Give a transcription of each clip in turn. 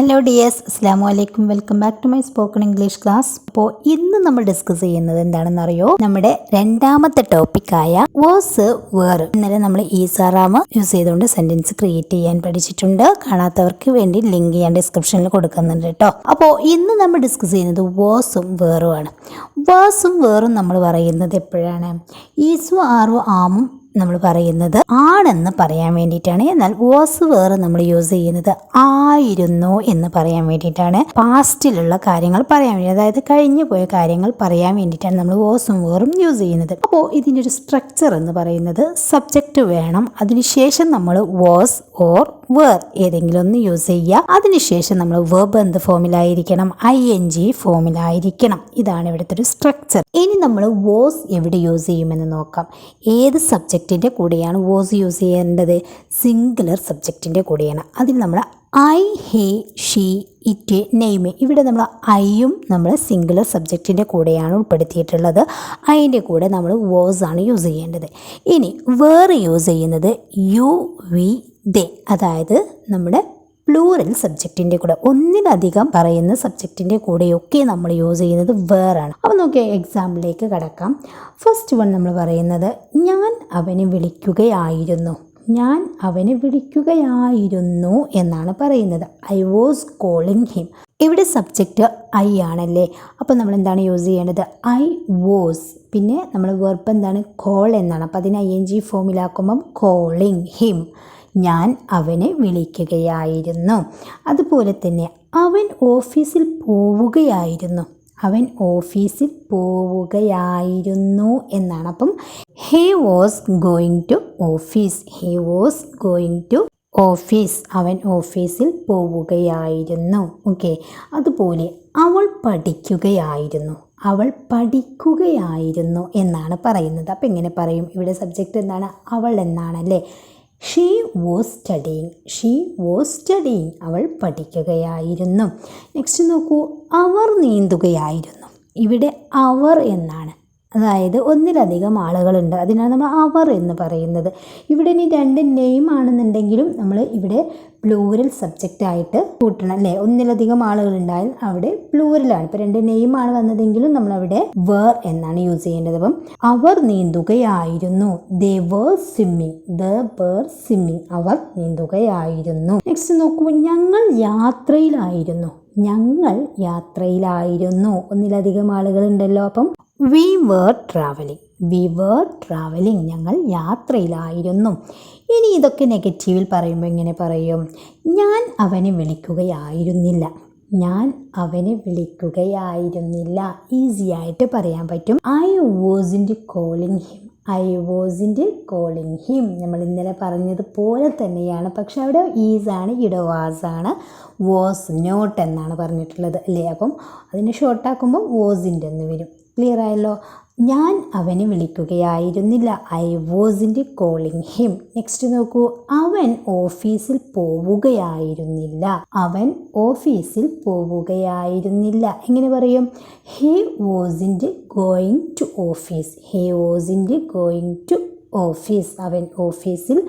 Hello dears, അസ്സലാമു അലൈക്കും. Welcome back to my spoken English class. അപ്പോൾ ഇന്ന് നമ്മൾ ഡിസ്കസ് ചെയ്യുന്നത് എന്താണെന്നറിയോ? നമ്മുടെ രണ്ടാമത്തെ ടോപ്പിക്കായ വാസ് വേർ. ഇന്നലെ നമ്മൾ ഈസാറാമ യൂസ് ചെയ്തുകൊണ്ട് സെന്റൻസ് ക്രിയേറ്റ് ചെയ്യാൻ പഠിച്ചിട്ടുണ്ട്. കാണാത്തവർക്ക് വേണ്ടി ലിങ്ക് ഞാൻ ഡിസ്ക്രിപ്ഷനിൽ കൊടുക്കുന്നുണ്ട് കേട്ടോ. അപ്പോൾ ഇന്ന് നമ്മൾ ഡിസ്കസ് ചെയ്യുന്നത് വാസും വേറും ആണ്. വാസും വേറും നമ്മൾ പറയുന്നത് എപ്പോഴാണ്? ഈസു ആറും ആമും നമ്മൾ പറയുന്നത് ആണെന്ന് പറയാൻ വേണ്ടിയിട്ടാണ്. എന്നാൽ വാസ് വേറെ നമ്മൾ യൂസ് ചെയ്യുന്നത് ആയിരുന്നു എന്ന് പറയാൻ വേണ്ടിയിട്ടാണ്. പാസ്റ്റിലുള്ള കാര്യങ്ങൾ പറയാൻ വേണ്ടി, അതായത് കഴിഞ്ഞു പോയ കാര്യങ്ങൾ പറയാൻ വേണ്ടിയിട്ടാണ് നമ്മൾ വാസും വേറും യൂസ് ചെയ്യുന്നത്. അപ്പോൾ ഇതിൻ്റെ ഒരു സ്ട്രക്ചർ എന്ന് പറയുന്നത് സബ്ജക്റ്റ് വേണം, അതിനുശേഷം നമ്മൾ വാസ് ഓർ വേർ ഏതെങ്കിലും ഒന്ന് യൂസ് ചെയ്യുക. അതിനുശേഷം നമ്മൾ വെർബ് എന്ത് ഫോമിലായിരിക്കണം? ING ഫോമിലായിരിക്കണം. ഇതാണ് ഇവിടുത്തെ ഒരു സ്ട്രക്ചർ. ഇനി നമ്മൾ വാസ് എവിടെ യൂസ് ചെയ്യുമെന്ന് നോക്കാം. ഏത് സബ്ജക്റ്റിൻ്റെ കൂടെയാണ് വാസ് യൂസ് ചെയ്യേണ്ടത്? സിംഗുലർ സബ്ജക്റ്റിൻ്റെ കൂടെയാണ്. അതിൽ നമ്മൾ I, he, she, it, name. ഇവിടെ നമ്മൾ ഐയും നമ്മൾ സിംഗുലർ സബ്ജക്റ്റിൻ്റെ കൂടെയാണ് ഉൾപ്പെടുത്തിയിട്ടുള്ളത്. അതിൻ്റെ കൂടെ നമ്മൾ വാസ് ആണ് യൂസ് ചെയ്യേണ്ടത്. ഇനി വേറെ യൂസ് ചെയ്യുന്നത് യു, വി, ദേ, അതായത് നമ്മുടെ പ്ലൂറൽ സബ്ജക്റ്റിൻ്റെ കൂടെ, ഒന്നിലധികം പറയുന്ന സബ്ജക്റ്റിൻ്റെ കൂടെയൊക്കെ നമ്മൾ യൂസ് ചെയ്യുന്നത് വേറാണ്. അപ്പോൾ നോക്കിയാൽ എക്സാമ്പിളിലേക്ക് കടക്കാം. ഫസ്റ്റ് വൺ നമ്മൾ പറയുന്നത് ഞാൻ അവനെ വിളിക്കുകയായിരുന്നു. ഞാൻ അവനെ വിളിക്കുകയായിരുന്നു എന്നാണ് പറയുന്നത്. I was calling him. ഇവിടെ സബ്ജക്റ്റ് ഐ ആണല്ലേ, അപ്പോൾ നമ്മൾ എന്താണ് യൂസ് ചെയ്യേണ്ടത്? I was. പിന്നെ നമ്മൾ വെർബ് എന്താണ്? കോൾ എന്നാണ്. അപ്പോൾ അതിനെ ING ഫോമിലാക്കുമ്പം കോളിങ് ഹിം. ഞാൻ അവനെ വിളിക്കുകയായിരുന്നു. അതുപോലെ തന്നെ അവൻ ഓഫീസിൽ പോവുകയായിരുന്നു. അവൻ ഓഫീസിൽ പോവുകയായിരുന്നു എന്നാണ്. അപ്പം he was going to office. He was going to office. അവൻ ഓഫീസിൽ പോവുകയായിരുന്നു. ഓക്കെ. അതുപോലെ അവൾ പഠിക്കുകയായിരുന്നു. അവൾ പഠിക്കുകയായിരുന്നു എന്നാണ് പറയുന്നത്. അപ്പം എങ്ങനെ പറയും? ഇവിടെ സബ്ജക്റ്റ് എന്താണ്? അവൾ എന്നാണല്ലേ. She was studying. She was studying. അവൾ പഠിക്കുകയായിരുന്നു. നെക്സ്റ്റ് നോക്കൂ, അവർ നീന്തുകയായിരുന്നു. ഇവിടെ അവർ എന്നാണ്, അതായത് ഒന്നിലധികം ആളുകളുണ്ട്, അതിനാണ് നമ്മൾ അവർ എന്ന് പറയുന്നത്. ഇവിടെ ഇനി രണ്ട് നെയിം ആണെന്നുണ്ടെങ്കിലും നമ്മൾ ഇവിടെ പ്ലൂരൽ സബ്ജക്റ്റ് ആയിട്ട് കൂട്ടണം അല്ലേ. ഒന്നിലധികം ആളുകളുണ്ടായാൽ അവിടെ പ്ലൂരലാണ്. ഇപ്പോൾ രണ്ട് നെയിം ആണ് വന്നതെങ്കിലും നമ്മളവിടെ വേർ എന്നാണ് യൂസ് ചെയ്യേണ്ടത്. അപ്പം അവർ നീന്തുകയായിരുന്നു. They were swimming. They were swimming. അവർ നീന്തുകയായിരുന്നു. നെക്സ്റ്റ് നോക്കൂ, ഞങ്ങൾ യാത്രയിലായിരുന്നു. ഞങ്ങൾ യാത്രയിലായിരുന്നു. ഒന്നിലധികം ആളുകളുണ്ടല്ലോ. അപ്പം we were travelling. We were travelling. ഞങ്ങൾ യാത്രയിലായിരുന്നു. ഇനി ഇതൊക്കെ നെഗറ്റീവിൽ പറയുമ്പോൾ എങ്ങനെ പറയും? ഞാൻ അവനെ വിളിക്കുകയായിരുന്നില്ല. ഞാൻ അവനെ വിളിക്കുകയായിരുന്നില്ല. ഈസി ആയിട്ട് പറയാൻ പറ്റും. I wasn't calling him. I wasn't calling him. നമ്മൾ ഇന്നലെ പറഞ്ഞതുപോലെ തന്നെയാണ്, പക്ഷെ അവിടെ ഈസാണ്, ഇവിടെ വാസാണ്. വാസ് നോട്ട് എന്നാണ് പറഞ്ഞിട്ടുള്ളത് അല്ലേ. അപ്പം അതിനെ ഷോർട്ടാക്കുമ്പോൾ വാസിൻ്റെ എന്ന് വരും. ക്ലിയർ ആയല്ലോ. ഞാൻ അവനെ വിളിക്കുകയായിരുന്നില്ല. I wasn't calling him. Next നോക്കൂ, അവൻ ഓഫീസിൽ പോവുകയായിരുന്നില്ല. അവൻ ഓഫീസിൽ പോവുകയായിരുന്നില്ല. എങ്ങനെ പറയും? He wasn't going to office. He wasn't going to office. അവൻ ഓഫീസിൽ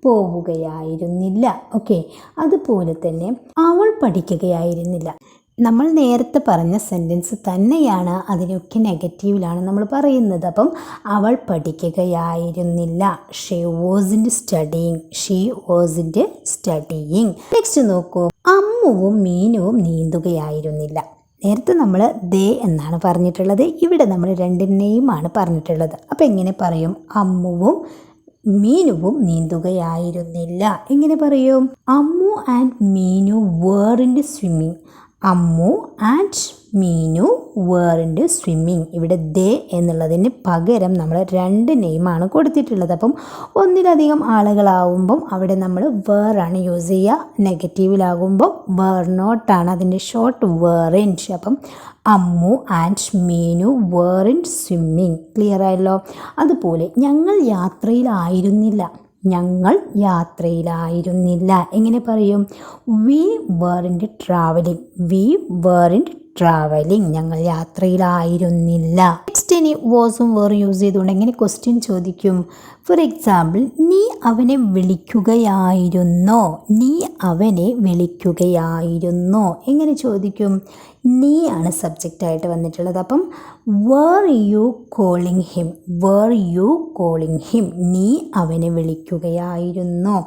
പോവുകയായിരുന്നില്ല. ഓക്കെ. അതുപോലെ തന്നെ അവൾ പഠിക്കുകയായിരുന്നില്ല. നമ്മൾ നേരത്തെ പറഞ്ഞ സെൻറ്റൻസ് തന്നെയാണ്, അതിനൊക്കെ നെഗറ്റീവിലാണ് നമ്മൾ പറയുന്നത്. അപ്പം അവൾ പഠിക്കുകയായിരുന്നില്ല. She wasn't studying. She wasn't studying. Next നോക്കൂ, അമ്മുവും മീനുവും നീന്തുകയായിരുന്നില്ല. നേരത്തെ നമ്മൾ ദേ എന്നാണ് പറഞ്ഞിട്ടുള്ളത്, ഇവിടെ നമ്മൾ രണ്ട് നെയിമാണ് പറഞ്ഞിട്ടുള്ളത്. അപ്പം എങ്ങനെ പറയും? അമ്മുവും മീനുവും നീന്തുകയായിരുന്നില്ല. എങ്ങനെ പറയും? Ammu and Meenu where in swimming. Ammu and Meenu where in swimming. ഇവിടെ ദേ എന്നുള്ളതിന് പകരം നമ്മൾ രണ്ട് നെയിമാണ് കൊടുത്തിട്ടുള്ളത്. അപ്പം ഒന്നിലധികം ആളുകളാവുമ്പം അവിടെ നമ്മൾ വേറാണ് യൂസ് ചെയ്യുക. നെഗറ്റീവിലാകുമ്പോൾ വേർ നോട്ടാണ് അതിൻ്റെ ഷോർട്ട്, വേർ ഇൻ. അപ്പം Ammu and Meenu where in swimming. Clear ആയല്ലോ. അതുപോലെ ഞങ്ങൾ യാത്രയിലായിരുന്നില്ല. ഞങ്ങൾ യാത്രയിലായിരുന്നില്ല. എങ്ങനെ പറയും? We weren't travelling. We weren't travelling. ഞങ്ങൾ യാത്രയിലായിരുന്നില്ല. നെക്സ്റ്റ് നെക്സ്റ്റ് ഇനി വാസും വേറും യൂസ് ചെയ്തുകൊണ്ട് എങ്ങനെ ക്വസ്റ്റ്യൻ ചോദിക്കും? ഫോർ എക്സാമ്പിൾ, നീ അവനെ വിളിക്കുകയായിരുന്നോ? നീ അവനെ വിളിക്കുകയായിരുന്നോ എങ്ങനെ ചോദിക്കും? നീ ആണ് സബ്ജക്റ്റായിട്ട് വന്നിട്ടുള്ളത്. അപ്പം were you calling him, were you calling him, നീ അവനെ വിളിക്കുകയായിരുന്നോ.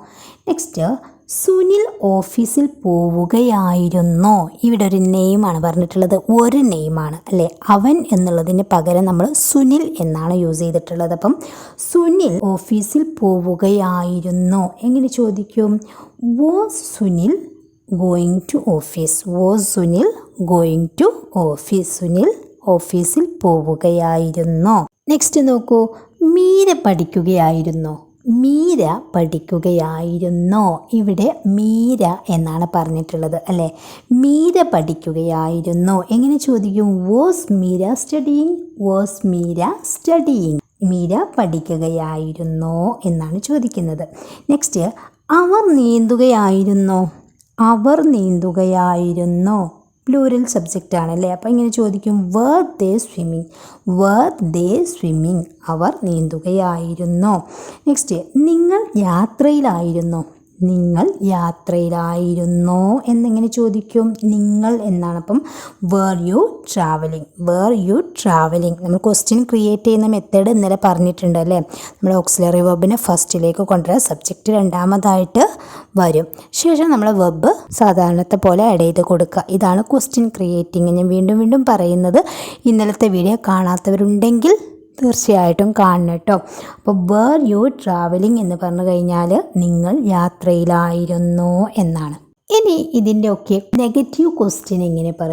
നെക്സ്റ്റ്, സുനിൽ ഓഫീസിൽ പോവുകയായിരുന്നോ. ഇവിടെ ഒരു നെയിമാണ് പറഞ്ഞിട്ടുള്ളത്, ഒരു നെയിമാണ് അല്ലേ. അവൻ എന്നുള്ളതിന് പകരം നമ്മൾ സുനിൽ എന്നാണ് യൂസ് ചെയ്തിട്ടുള്ളത്. അപ്പം സുനിൽ ഓഫീസിൽ പോവുകയായിരുന്നോ എങ്ങനെ ചോദിക്കും? Was Sunil going to office, was Sunil going to office, Sunil ഓഫീസിൽ പോവുകയായിരുന്നോ. നെക്സ്റ്റ് നോക്കൂ, മീര പഠിക്കുകയായിരുന്നോ. മീര പഠിക്കുകയായിരുന്നോ. ഇവിടെ മീര എന്നാണ് പറഞ്ഞിട്ടുള്ളത് അല്ലേ. മീര പഠിക്കുകയായിരുന്നോ എങ്ങനെ ചോദിക്കും? Was Meera studying, was Meera studying, Meera പഠിക്കുകയായിരുന്നോ എന്നാണ് ചോദിക്കുന്നത്. നെക്സ്റ്റ്, അവർ നീന്തുകയായിരുന്നോ. അവർ നീന്തുകയായിരുന്നോ. പ്ലൂരൽ സബ്ജക്റ്റ് ആണല്ലേ. അപ്പോൾ ഇങ്ങനെ ചോദിക്കും, were they swimming, were they swimming, അവർ നീന്തുകയായിരുന്നോ. നെക്സ്റ്റ്, നിങ്ങൾ യാത്രയിലായിരുന്നോ. നിങ്ങൾ യാത്രയിലായിരുന്നോ എന്നെങ്ങനെ ചോദിക്കും? നിങ്ങൾ എന്നാണ്. അപ്പം were you travelling, were you travelling. നമ്മൾ ക്വസ്റ്റ്യൻ ക്രിയേറ്റ് ചെയ്യുന്ന മെത്തേഡ് ഇന്നലെ പറഞ്ഞിട്ടുണ്ട് അല്ലേ. നമ്മൾ ഓക്സിലറി വെബിനെ ഫസ്റ്റിലേക്ക് കൊണ്ടുവരാൻ സബ്ജക്റ്റ് രണ്ടാമതായിട്ട് വരും. ശേഷം നമ്മൾ വെബ് സാധാരണത്തെ പോലെ ആഡ് ചെയ്ത് കൊടുക്കുക. ഇതാണ് ക്വസ്റ്റ്യൻ ക്രിയേറ്റിംഗ്. ഞാൻ വീണ്ടും വീണ്ടും പറയുന്നത്, ഇന്നലത്തെ വീഡിയോ കാണാത്തവരുണ്ടെങ്കിൽ തീർച്ചയായിട്ടും കാണണം കേട്ടോ. അപ്പോൾ വേർ യു ട്രാവലിംഗ് എന്ന് പറഞ്ഞു കഴിഞ്ഞാൽ നിങ്ങൾ യാത്രയിലായിരുന്നോ എന്നാണ്. ഇനി ഇതിൻ്റെ ഒക്കെ നെഗറ്റീവ് ക്വസ്റ്റ്യൻ എങ്ങനെ പറയും?